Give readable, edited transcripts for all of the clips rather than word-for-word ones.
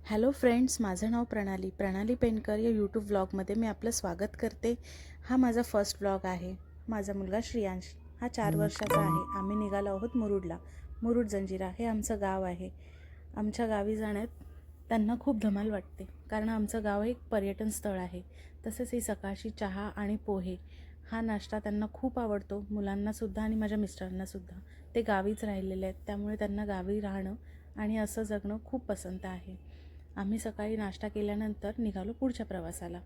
Hello friends, माझं नाव प्रणाली पेनकर या यूट्यूब व्लॉगमध्ये मी आपलं स्वागत करते. हा माझा फर्स्ट व्लॉग आहे. माझा मुलगा श्रियांश हा 4 वर्षाचा आहे. आम्ही निघालो आहोत मुरुडला. मुरुड जंजिरा हे आमचं गाव आहे. आमच्या गावी जाण्यात त्यांना खूप धमाल वाटते, कारण आमचं गाव एक पर्यटन स्थळ आहे. तसेच ही सकाळची चहा आणि पोहे हा नाश्ता त्यांना खूप आवडतो, मुलांनासुद्धा आणि माझ्या मिस्टरांनासुद्धा. ते गावीच राहिलेले आहेत, त्यामुळे त्यांना गावी राहणं आणि असं जगणं खूप पसंत आहे. आम्ही सकाळी नाश्ता केल्यानंतर निघालो पुढच्या प्रवासाला.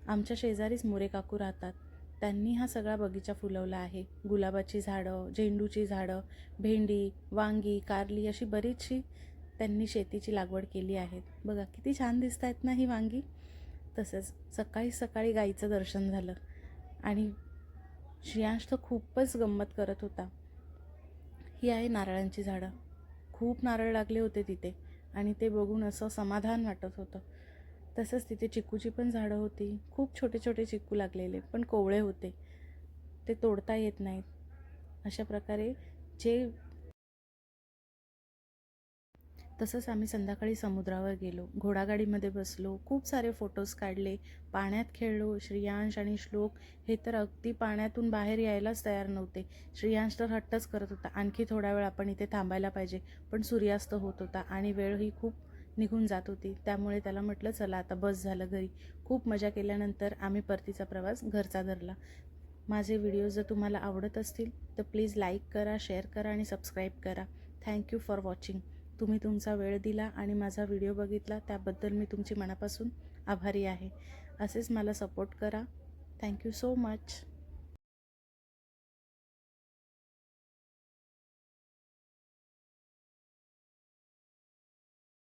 आमच्या शेजारीच मोरे काकू राहतात. त्यांनी हा सगळा बगीचा फुलवला आहे. गुलाबाची झाडं, झेंडूची झाडं, भेंडी, वांगी, कारली अशी बरीचशी त्यांनी शेतीची लागवड केली आहे. बघा किती छान दिसत आहेत ना ही वांगी. तसंच सकाळी सकाळी गाईचं दर्शन झालं आणि श्रियांश तर खूपच गंमत करत होता. ही आहे नारळांची झाडं. खूप नारळ लागले होते तिथे आणि ते बघून असं समाधान वाटत होतं. तसंच तिथे चिकूची पण झाडं होती. खूप छोटे छोटे चिकू लागलेले, पण कोवळे होते, ते तोडता येत नाहीत. अशा प्रकारे जे तसंच आम्ही संध्याकाळी समुद्रावर गेलो, घोडागाडीमध्ये बसलो, खूप सारे फोटोज काढले, पाण्यात खेळलो. श्रियांश आणि श्लोक हे तर अगदी पाण्यातून बाहेर यायलाच तयार नव्हते. श्रियांश तर हट्टच करत होता, आणखी थोडा वेळ आपण इथे थांबायला पाहिजे. पण सूर्यास्त होत होता आणि वेळही खूप निघून जात होती, त्यामुळे त्याला म्हटलं चला आता बस झालं घरी. खूप मजा केल्यानंतर आम्ही परतीचा प्रवास घरचा धरला. माझे व्हिडिओ जर तुम्हाला आवडत असतील तर प्लीज लाईक करा, शेअर करा आणि सबस्क्राईब करा. Thank you for watching. तुम्ही तुमचा वेळ दिला आणि माझा व्हिडिओ बघितला त्याबद्दल मी तुमची मनापासून आभारी आहे. असेच मला सपोर्ट करा. Thank you so much.